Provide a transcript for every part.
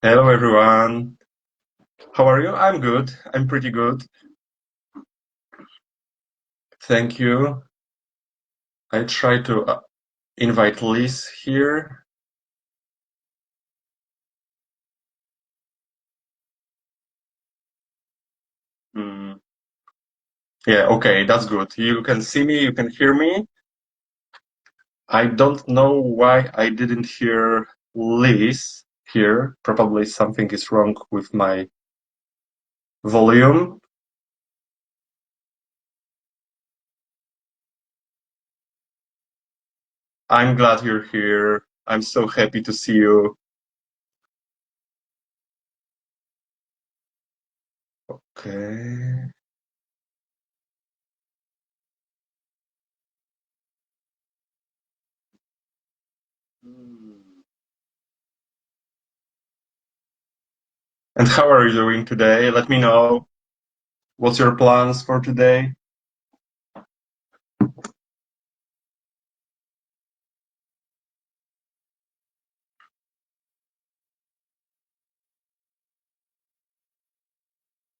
Hello everyone. How are you? I'm good. I'm pretty good. Thank you. I try to invite Liz here. Mm, yeah, okay, that's good. You can see me, you can hear me. I don't know why I didn't hear Liz here. Probably something is wrong with my volume. I'm glad you're here. I'm so happy to see you. Okay. Hmm. And how are you doing today? Let me know. What's your plans for today?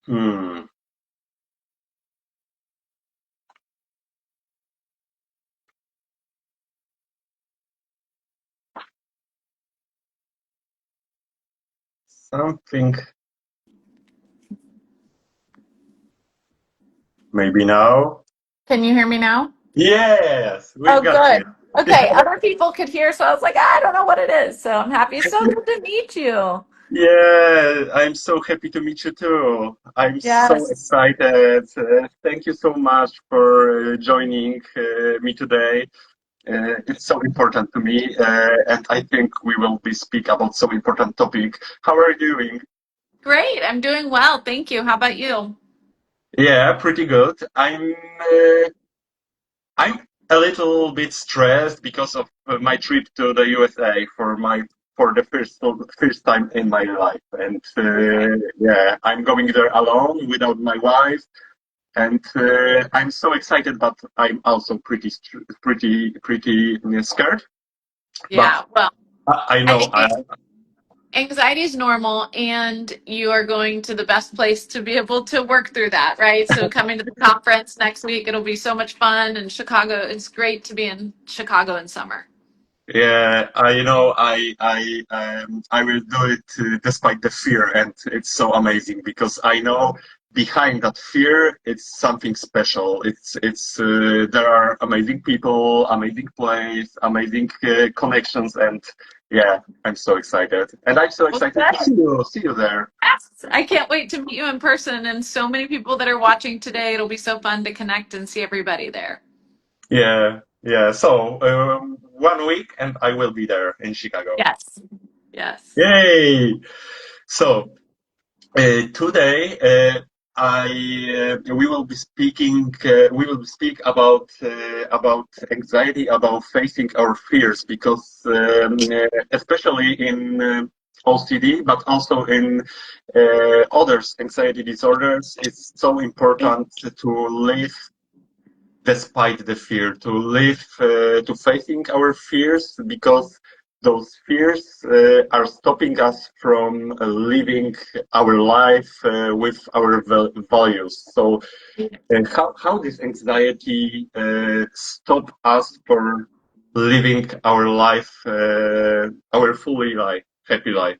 Hmm. Something maybe now. Can you hear me now? Yes, we Oh, got you. good. Okay, other people could hear, so I was like, I don't know what it is. So I'm happy. It's so good to meet you. Yeah, I'm so happy to meet you too. I'm so Yes. excited. Thank you so much for joining me today. It's so important to me, and I think we will be speak about so important topic. How are you doing? Great. I'm doing well. Thank you. How about you? Yeah, pretty good. I'm a little bit stressed because of my trip to the USA for the first time in my life, and Okay. yeah, I'm going there alone without my wife, and I'm so excited, but I'm also pretty scared. But Yeah. Well, I I know, think anxiety is normal, and you are going to the best place to be able to work through that, right? So coming to the conference next week, it'll be so much fun. And Chicago, it's great to be in Chicago in summer. yeah, I will do it despite the fear, and it's so amazing because I know behind that fear it's something special. It's there are amazing people, amazing place, amazing connections, and yeah, I'm so excited, and I'm so Well, excited to good. see you there. Yes, I can't wait to meet you in person and so many people that are watching today. It'll be so fun to connect and see everybody there. Yeah, yeah. So 1 week, and I will be there in Chicago. Yes. Yes. Yay! So. Today, I we will be speaking. We will speak about anxiety, about facing our fears, because especially in OCD, but also in others anxiety disorders, it's so important to live despite the fear, to live, to facing our fears, because those fears are stopping us from living our life with our values. So, how this anxiety stop us for living our life, our fully life, happy life?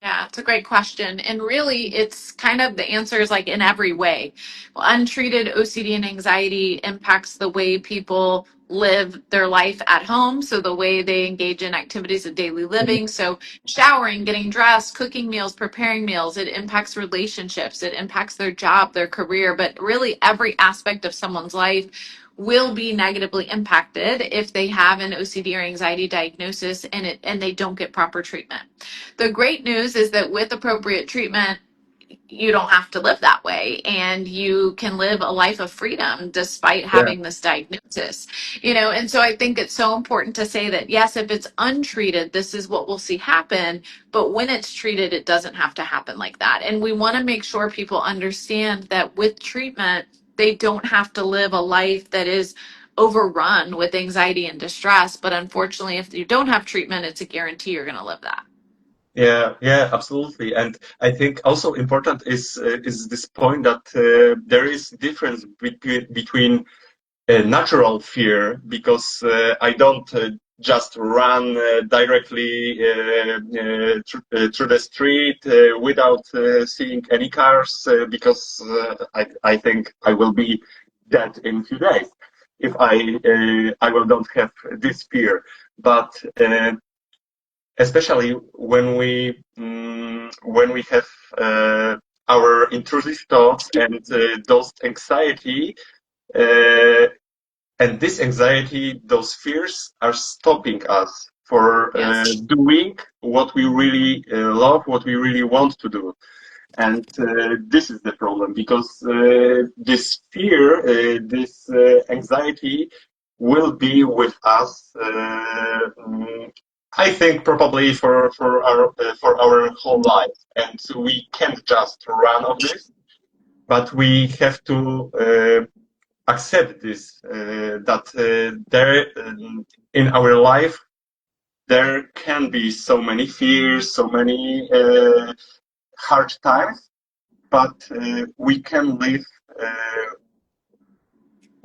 Yeah, it's a great question. And really, it's kind of the answer is like in every way. Well, untreated OCD and anxiety impacts the way people live their life at home. So, the way they engage in activities of daily living. So, showering, getting dressed, cooking meals, preparing meals. It impacts relationships, it impacts their job, their career, but really every aspect of someone's life will be negatively impacted if they have an OCD or anxiety diagnosis and they don't get proper treatment. The great news is that with appropriate treatment, you don't have to live that way and you can live a life of freedom despite Yeah, having this diagnosis. And so I think it's so important to say that yes, if it's untreated, this is what we'll see happen, but when it's treated, it doesn't have to happen like that. And we want to make sure people understand that with treatment, they don't have to live a life that is overrun with anxiety and distress, but unfortunately, if you don't have treatment, it's a guarantee you're going to live that. Yeah, absolutely. And I think also important is this point that there is difference between natural fear, because I don't just run directly through the street without seeing any cars, because I think I will be dead in a few days if I will don't have this fear. But especially when we have our intrusive thoughts and those anxiety. Uh, and this anxiety, those fears are stopping us for Yes. doing what we really love, what we really want to do. And this is the problem, because this fear, this anxiety will be with us, I think probably for our whole life. And we can't just run of this, but we have to accept this, that there in our life there can be so many fears, so many hard times, but we can live uh,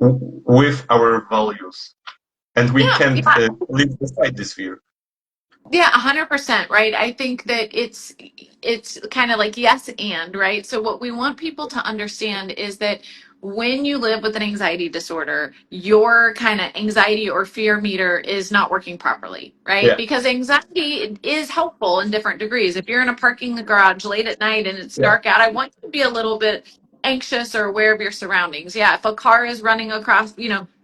with our values, and we Yeah, can't yeah. live despite this fear. Yeah, 100%, right? I think that it's kind of like yes and, right? So what we want people to understand is that when you live with an anxiety disorder, your kind of anxiety or fear meter is not working properly, right? Yeah, Because anxiety is helpful in different degrees. If you're in a parking garage late at night and it's yeah, dark out, I want you to be a little bit anxious or aware of your surroundings. Yeah, if a car is running across,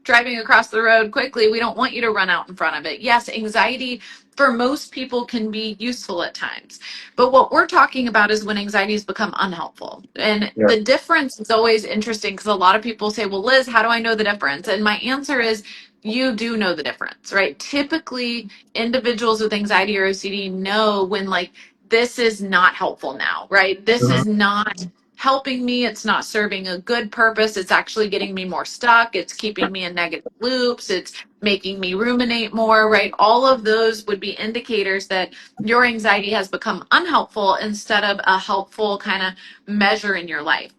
driving across the road quickly, we don't want you to run out in front of it. Yes, anxiety for most people can be useful at times. But what we're talking about is when anxiety has become unhelpful. And yeah, the difference is always interesting because a lot of people say, well, Liz, how do I know the difference? And my answer is, you do know the difference, right? Typically, individuals with anxiety or OCD know when, like, this is not helpful now, right? This mhm, is not helping me. It's not serving a good purpose. It's actually getting me more stuck. It's keeping me in negative loops. It's making me ruminate more, right? All of those would be indicators that your anxiety has become unhelpful instead of a helpful kind of measure in your life.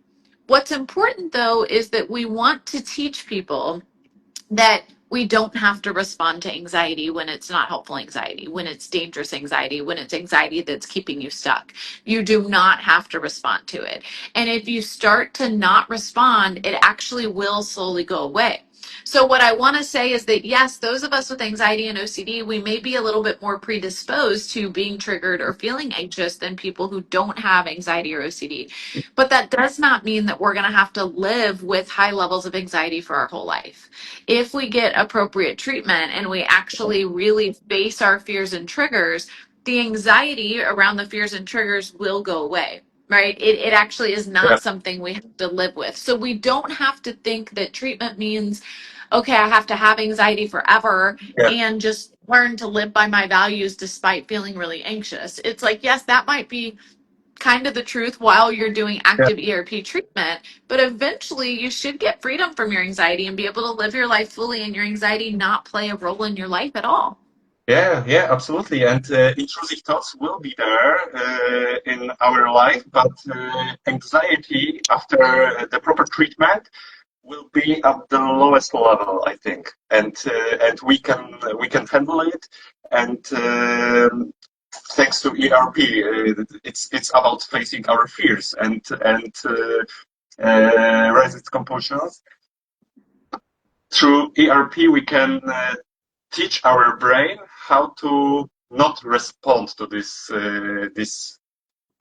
What's important though is that we want to teach people that we don't have to respond to anxiety when it's not helpful anxiety, when it's dangerous anxiety, when it's anxiety that's keeping you stuck. You do not have to respond to it. And if you start to not respond, it actually will slowly go away. So, what I want to say is that yes, those of us with anxiety and OCD, we may be a little bit more predisposed to being triggered or feeling anxious than people who don't have anxiety or OCD. But that does not mean that we're going to have to live with high levels of anxiety for our whole life. If we get appropriate treatment and we actually really face our fears and triggers, the anxiety around the fears and triggers will go away, right? It actually is yeah, not something we have to live with. So we don't have to think that treatment means, okay, I have to have anxiety forever yeah, and just learn to live by my values despite feeling really anxious. It's like, yes, that might be kind of the truth while you're doing yeah. active ERP treatment, but eventually you should get freedom from your anxiety and be able to live your life fully and your anxiety not play a role in your life at all. Yeah, absolutely. And intrusive thoughts will be there in our life, but anxiety after the proper treatment will be at the lowest level, I think, and we can handle it. And thanks to ERP, it's about facing our fears and resist compulsions. Through ERP, we can teach our brain how to not respond to this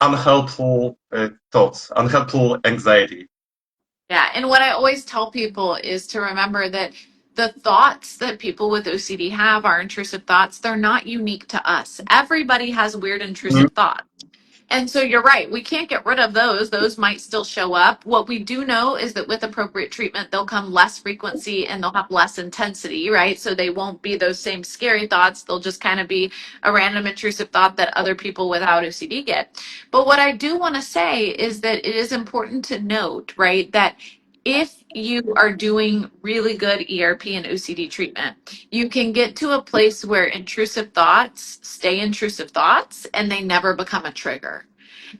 unhelpful thoughts, unhelpful anxiety. Yeah. And what I always tell people is to remember that the thoughts that people with OCD have are intrusive thoughts. They're not unique to us. Everybody has weird Mhm. intrusive thoughts. And so you're right. We can't get rid of those. Those might still show up. What we do know is that with appropriate treatment, they'll come less frequency and they'll have less intensity, right? So they won't be those same scary thoughts. They'll just kind of be a random intrusive thought that other people without OCD get. But what I do want to say is that it is important to note, right, that if you are doing really good ERP and OCD treatment, you can get to a place where intrusive thoughts stay intrusive thoughts and they never become a trigger.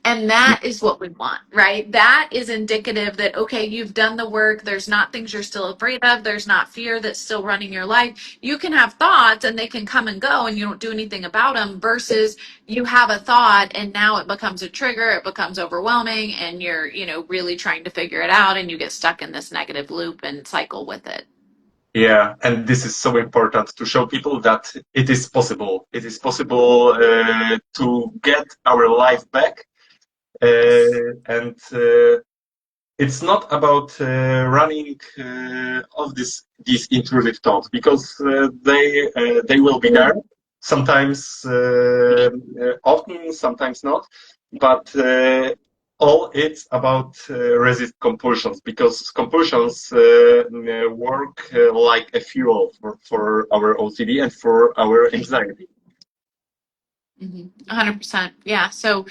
And that is what we want, right? That is indicative that, okay, you've done the work. There's not things you're still afraid of. There's not fear that's still running your life. You can have thoughts and they can come and go and you don't do anything about them versus you have a thought and now it becomes a trigger. It becomes overwhelming and you're, really trying to figure it out and you get stuck in this negative loop and cycle with it. Yeah, and this is so important to show people that it is possible. It is possible to get our life back. And it's not about running off these intrusive thoughts because they will be there. Sometimes, often, sometimes not. But all it's about resist compulsions because compulsions work like a fuel for our OCD and for our anxiety. 100%. Yeah. So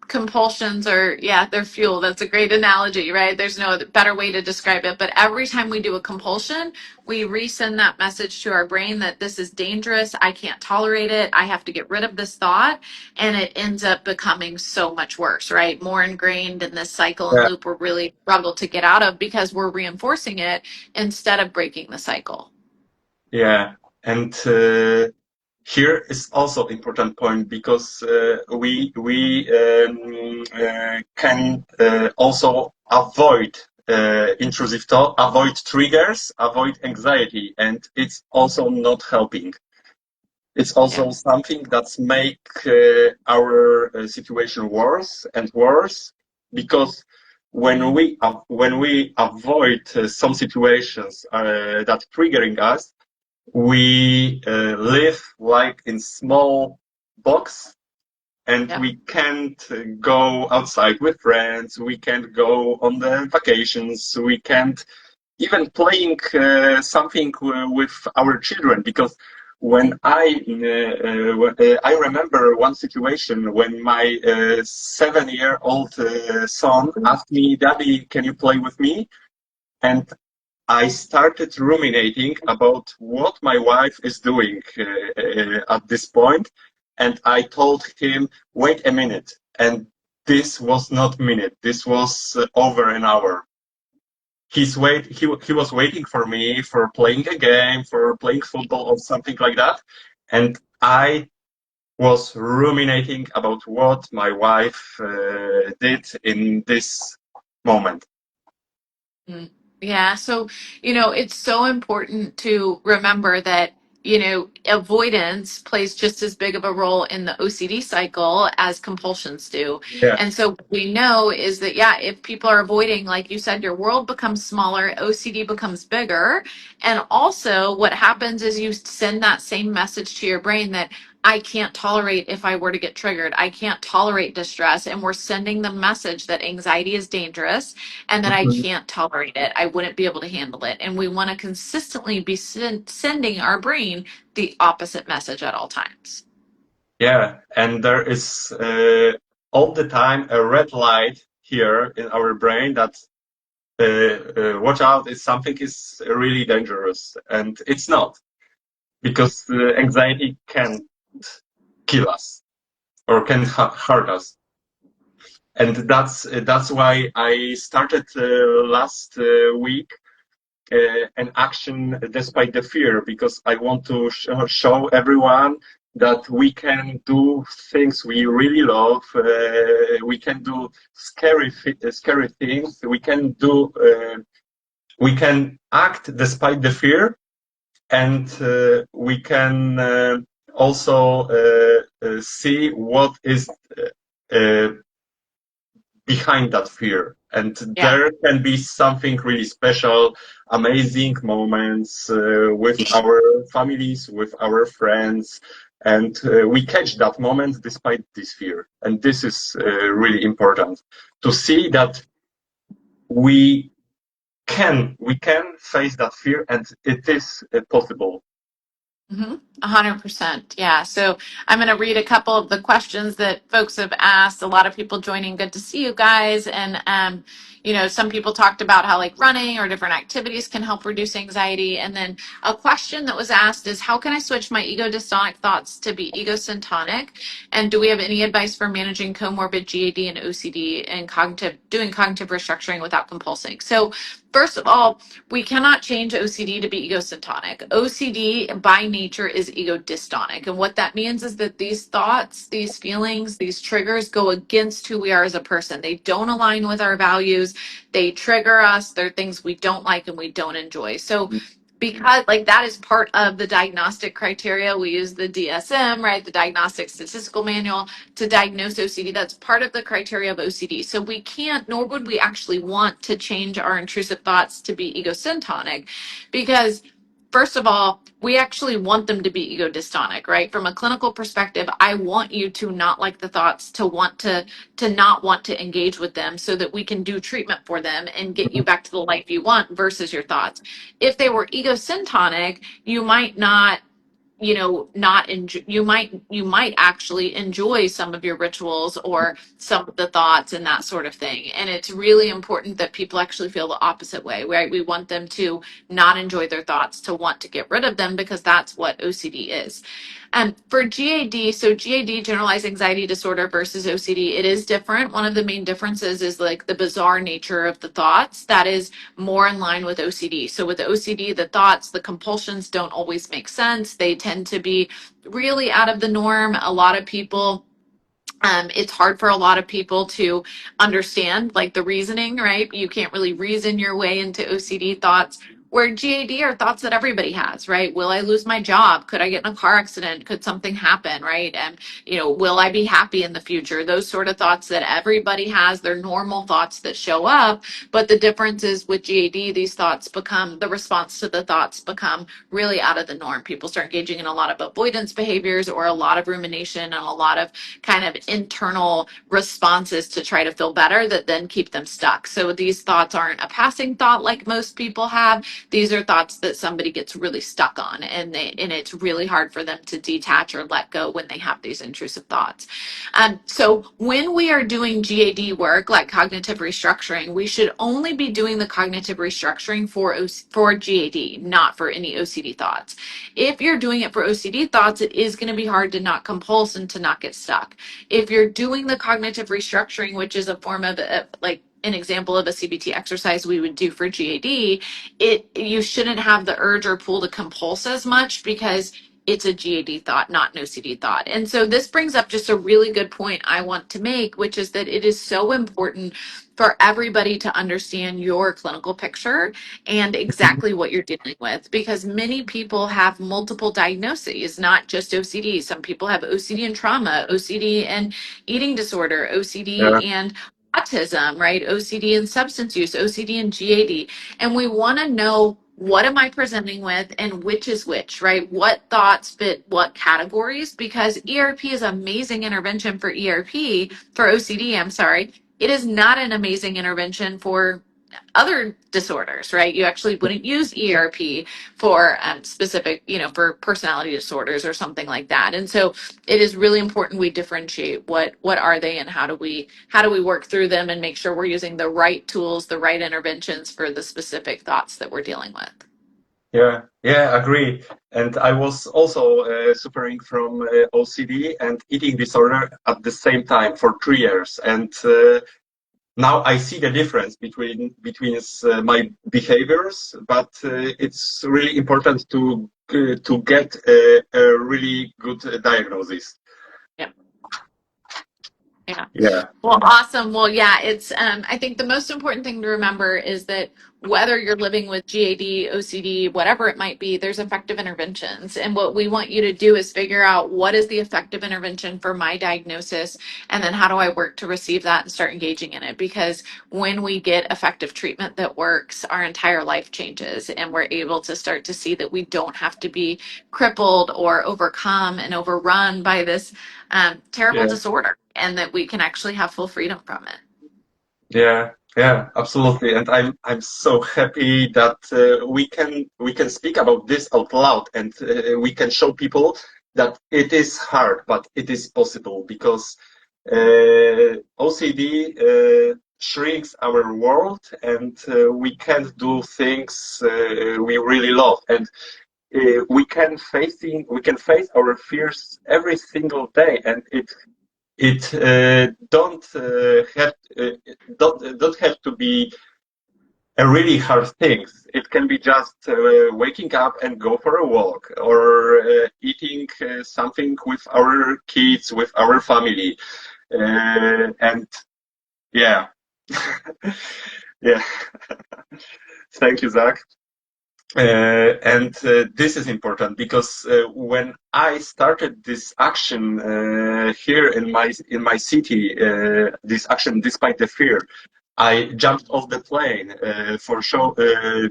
compulsions are, they're fuel. That's a great analogy, right? There's no better way to describe it. But every time we do a compulsion, we resend that message to our brain that this is dangerous. I can't tolerate it. I have to get rid of this thought. And it ends up becoming so much worse, right? More ingrained in this cycle and Yeah. loop we're really struggle to get out of because we're reinforcing it instead of breaking the cycle. Yeah. And here is also important point because we can also avoid intrusive thought, avoid triggers, avoid anxiety, and it's also not helping. It's also something that's make our situation worse and worse because when we avoid some situations that triggering us, we live like in small box and we can't go outside with friends, we can't go on the vacations, we can't even playing something with our children because when I remember one situation when my 7-year-old son asked me, "Daddy, can you play with me?" And I started ruminating about what my wife is doing at this point, and I told him, "Wait a minute." And this was not a minute. This was over an hour. He was waiting for me for playing a game, for playing football or something like that, and I was ruminating about what my wife did in this moment. Yeah. So, it's so important to remember that, avoidance plays just as big of a role in the OCD cycle as compulsions do. Yeah. And so what we know is that, if people are avoiding, like you said, your world becomes smaller, OCD becomes bigger. And also what happens is you send that same message to your brain that I can't tolerate if I were to get triggered. I can't tolerate distress. And we're sending the message that anxiety is dangerous and that I Mhm. can't tolerate it. I wouldn't be able to handle it. And we want to consistently be sending our brain the opposite message at all times. Yeah, and there is all the time a red light here in our brain that watch out, if something is really dangerous, and it's not because anxiety can kill us or can hurt us, and that's why I started last week an action despite the fear because I want to show everyone that we can do things we really love. We can do scary things. We can act despite the fear, and we can also see what is uh, behind that fear. And Yeah. there can be something really special, amazing moments with our families, with our friends, and we catch that moment despite this fear. And this is really important to see that we can face that fear, and it is possible. Mm-hmm. 100%. Yeah. So I'm going to read a couple of the questions that folks have asked. A lot of people joining. Good to see you guys. And, some people talked about how like running or different activities can help reduce anxiety. And then a question that was asked is, how can I switch my ego-dystonic thoughts to be ego-syntonic? And do we have any advice for managing comorbid GAD and OCD and doing cognitive restructuring without compulsing? So first of all, we cannot change OCD to be egosyntonic. OCD by nature is ego-dystonic. And what that means is that these thoughts, these feelings, these triggers go against who we are as a person. They don't align with our values. They trigger us. They're things we don't like and we don't enjoy. So because like that is part of the diagnostic criteria. We use the DSM, right? The Diagnostic Statistical Manual to diagnose OCD. That's part of the criteria of OCD. So we can't, nor would we actually want to change our intrusive thoughts to be egosyntonic because first of all, we actually want them to be ego-dystonic, right? From a clinical perspective, I want you to not like the thoughts, to not want to engage with them so that we can do treatment for them and get you back to the life you want versus your thoughts. If they were egosyntonic, you might not not enjoy, you might actually enjoy some of your rituals or some of the thoughts and that sort of thing. And it's really important that people actually feel the opposite way, right? We want them to not enjoy their thoughts, to want to get rid of them, because that's what OCD is. For GAD, so GAD, generalized anxiety disorder, versus OCD, it is different. One of the main differences is like the bizarre nature of the thoughts that is more in line with OCD. So with OCD, the thoughts, the compulsions don't always make sense. They tend to be really out of the norm. A lot of people, it's hard for a lot of people to understand like the reasoning, right? You can't really reason your way into OCD thoughts. Where GAD are thoughts that everybody has, right? Will I lose my job? Could I get in a car accident? Could something happen, right? And, will I be happy in the future? Those sort of thoughts that everybody has, they're normal thoughts that show up. But the difference is with GAD, these thoughts become, the response to the thoughts become really out of the norm. People start engaging in a lot of avoidance behaviors or a lot of rumination and a lot of kind of internal responses to try to feel better that then keep them stuck. So these thoughts aren't a passing thought like most people have. These are thoughts that somebody gets really stuck on, and it's really hard for them to detach or let go when they have these intrusive thoughts. So when we are doing GAD work like cognitive restructuring, we should only be doing the cognitive restructuring for GAD, not for any OCD thoughts. If you're doing it for OCD thoughts, it is going to be hard to not compulse and to not get stuck. If you're doing the cognitive restructuring, which is a form of like an example of a CBT exercise we would do for GAD, you shouldn't have the urge or pull to compulse as much because it's a GAD thought, not an OCD thought. And so this brings up just a really good point I want to make, which is that it is so important for everybody to understand your clinical picture and exactly what you're dealing with, because many people have multiple diagnoses, not just OCD. Some people have OCD and trauma, OCD and eating disorder, Yeah, OCD and autism, right? OCD and substance use, OCD and GAD. And we want to know, what am I presenting with and which is which, right? What thoughts fit what categories? Because ERP is an amazing intervention for OCD, I'm sorry. It is not an amazing intervention for other disorders, right? You actually wouldn't use ERP for specific, for personality disorders or something like that. And so it is really important we differentiate what are they and how do we work through them and make sure we're using the right tools, the right interventions for the specific thoughts that we're dealing with. yeah, agree. And I was also suffering from OCD and eating disorder at the same time for 3 years. And now I see the difference between my behaviors, but it's really important to get a really good diagnosis. Yeah. Yeah. Yeah, Well, awesome. Well, yeah, it's I think the most important thing to remember is that whether you're living with GAD, OCD, whatever it might be, there's effective interventions. And what we want you to do is figure out, what is the effective intervention for my diagnosis, and then how do I work to receive that and start engaging in it? Because when we get effective treatment that works, our entire life changes, and we're able to start to see that we don't have to be crippled or overcome and overrun by this terrible yeah, disorder, and that we can actually have full freedom from it. yeah. Yeah, absolutely. And I'm so happy that we can speak about this out loud, and we can show people that it is hard, but it is possible, because OCD shrinks our world, and we can't do things we really love, and we can face our fears every single day, and it don't have to be a really hard things. It can be just waking up and go for a walk, or eating something with our kids, with our family, and yeah, yeah. Thank you, Zach. And this is important, because when I started this action here in my city, this action despite the fear, I jumped off the plane for show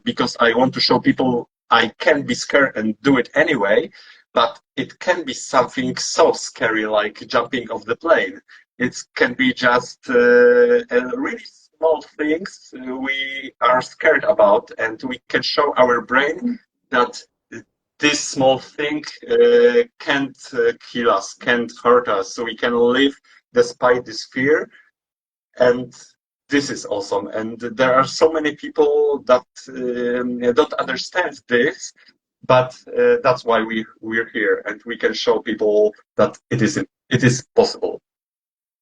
because I want to show people I can be scared and do it anyway. But it can be something so scary like jumping off the plane. It can be just a really small things we are scared about, and we can show our brain that this small thing can't kill us, can't hurt us, so we can live despite this fear. And this is awesome. And there are so many people that don't understand this, but that's why we're here, and we can show people that it is possible.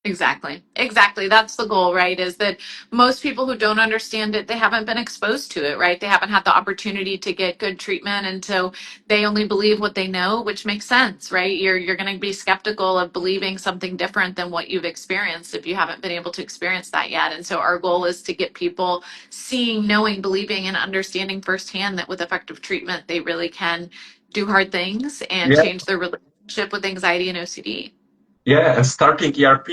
Exactly. Exactly. That's the goal, right? Is that most people who don't understand it, they haven't been exposed to it, right? They haven't had the opportunity to get good treatment, and so they only believe what they know, which makes sense, right? You're going to be skeptical of believing something different than what you've experienced if you haven't been able to experience that yet. And so our goal is to get people seeing, knowing, believing, and understanding firsthand that with effective treatment, they really can do hard things and Yeah, change their relationship with anxiety and OCD. yeah, and starting ERP,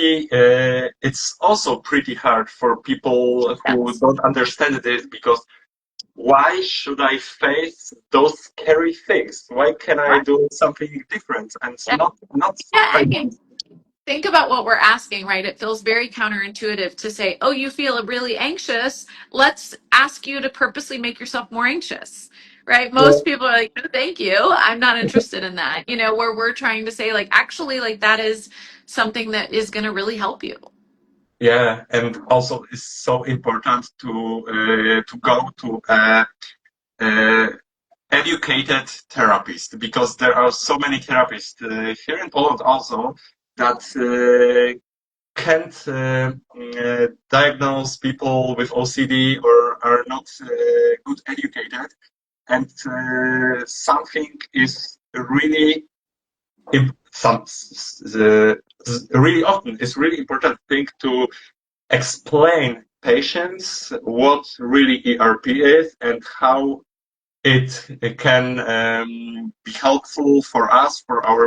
it's also pretty hard for people who Yes. don't understand this, because why should I face those scary things? Why can I Right. do something different and Yeah. not Yeah, I fight mean, this? think about what we're asking, right? It feels very counterintuitive to say, oh, you feel really anxious. Let's ask you to purposely make yourself more anxious, right? Yeah. Most people are like, no, thank you. I'm not interested in that. Where we're trying to say, like, actually, like, that is something that is going to really help you. Yeah, and also it's so important to go to a educated therapist, because there are so many therapists here in Poland also that can't diagnose people with OCD, or are not good educated, and something is really really often it's really important thing to explain patients what really ERP is, and how it can be helpful for us, for our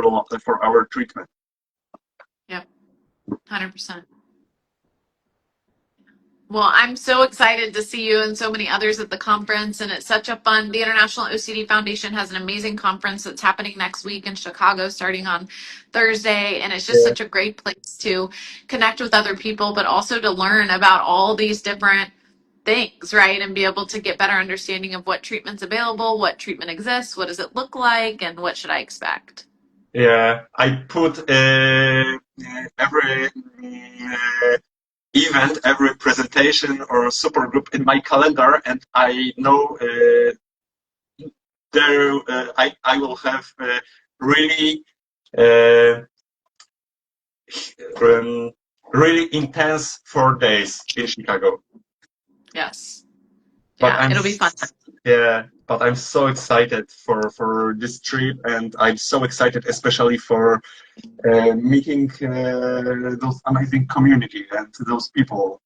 treatment. Yep, 100%. Well, I'm so excited to see you and so many others at the conference, and it's such a fun. The International OCD Foundation has an amazing conference that's happening next week in Chicago, starting on Thursday, and it's just Yeah, such a great place to connect with other people, but also to learn about all these different things, right? And be able to get better understanding of what treatment's available, what treatment exists, what does it look like, and what should I expect. yeah. I put every event, every presentation or super group in my calendar, and I know there I will have really uh, um, really intense 4 days in Chicago. Yes. But Yeah, it'll be fun. yeah, but I'm so excited for this trip, and I'm so excited, especially for meeting those amazing community and those people.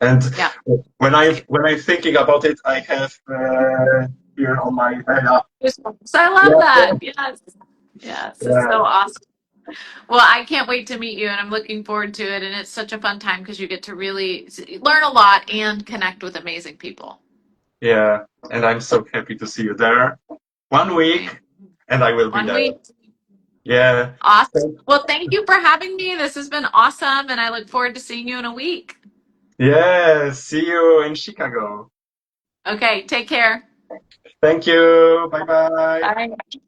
And Yeah. when I'm thinking about it, I have here on my So I love yeah, that. Yes. Yes. It's yeah, so awesome. Well, I can't wait to meet you, and I'm looking forward to it. And it's such a fun time because you get to really learn a lot and connect with amazing people. yeah, and I'm so happy to see you there. One Right. week, and I will be One there. week. Yeah. Awesome. Well, thank you for having me. This has been awesome, and I look forward to seeing you in a week. Yeah, see you in Chicago. Okay, take care. Thank you. Bye bye. Bye.